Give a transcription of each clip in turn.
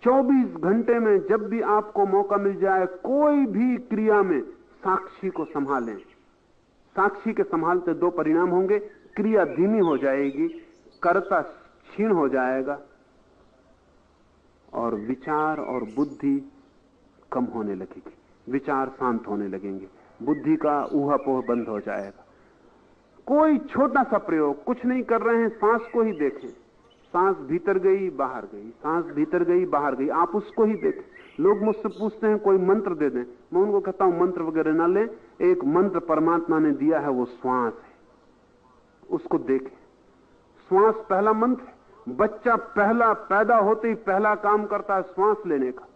24 घंटे में जब भी आपको मौका मिल जाए, कोई भी क्रिया में साक्षी को संभालें। साक्षी के संभालते दो परिणाम होंगे, क्रिया धीमी हो जाएगी, कर्ता क्षीण हो जाएगा, और विचार और बुद्धि कम होने लगेगी, विचार शांत होने लगेंगे, बुद्धि का ऊहापोह बंद हो जाएगा। कोई छोटा सा प्रयोग, कुछ नहीं कर रहे हैं, सांस को ही देखें। सांस भीतर गई बाहर गई, सांस भीतर गई बाहर गई, आप उसको ही देखें। लोग मुझसे पूछते हैं कोई मंत्र दे दें, मैं उनको कहता हूं मंत्र वगैरह ना लें, एक मंत्र परमात्मा ने दिया है, वो श्वास है, उसको देखें। श्वास पहला मंत्र है। बच्चा पहला पैदा होते ही पहला काम करता है श्वास लेने का,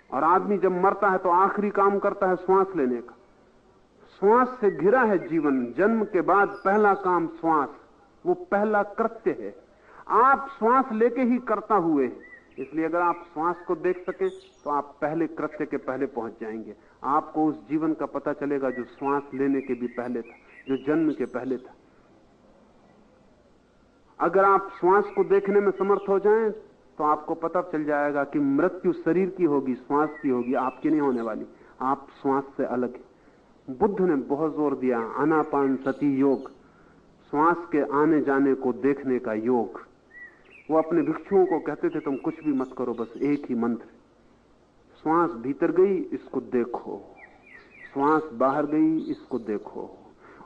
और आदमी जब मरता है तो आखिरी काम करता है श्वास लेने का। श्वास से घिरा है जीवन। जन्म के बाद पहला काम श्वास, वो पहला कृत्य है। आप श्वास लेके ही करता हुए हैं, इसलिए अगर आप श्वास को देख सकें तो आप पहले कृत्य के पहले पहुंच जाएंगे। आपको उस जीवन का पता चलेगा जो श्वास लेने के भी पहले था, जो जन्म के पहले था। अगर आप श्वास को देखने में समर्थ हो जाएं तो आपको पता चल जाएगा कि मृत्यु शरीर की होगी, श्वास की होगी, आपकी नहीं होने वाली। आप श्वास से अलग हैं। बुद्ध ने बहुत जोर दिया आनापान सती योग, श्वास के आने जाने को देखने का योग। वो अपने भिक्षुओं को कहते थे तुम कुछ भी मत करो, बस एक ही मंत्र, श्वास भीतर गई इसको देखो, श्वास बाहर गई इसको देखो,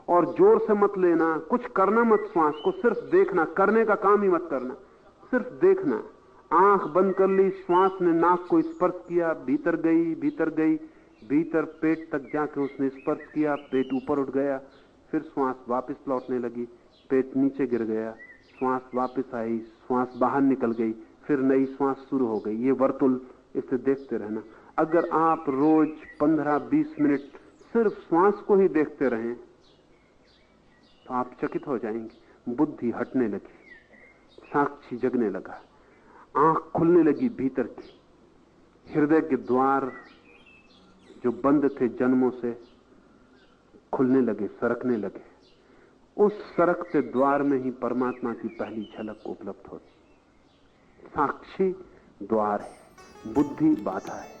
और जोर से मत लेना, कुछ करना मत, श्वास को सिर्फ देखना, करने का काम ही मत करना, सिर्फ देखना। आंख बंद कर ली, श्वास ने नाक को स्पर्श किया, भीतर गई भीतर गई, भीतर पेट तक जाके उसने स्पर्श किया, पेट ऊपर उठ गया, फिर श्वास वापस लौटने लगी, पेट नीचे गिर गया, श्वास वापस आई, श्वास बाहर निकल गई, फिर नई श्वास शुरू हो गई। ये वर्तुल, इसे देखते रहना। अगर आप रोज 15-20 मिनट सिर्फ श्वास को ही देखते रहें तो आप चकित हो जाएंगे। बुद्धि हटने लगी, साक्षी जगने लगा, आंख खुलने लगी भीतर की, हृदय के द्वार जो बंद थे जन्मों से खुलने लगे, सरकने लगे। उस सरकते द्वार में ही परमात्मा की पहली झलक उपलब्ध होती। साक्षी द्वार है, बुद्धि बाधा है।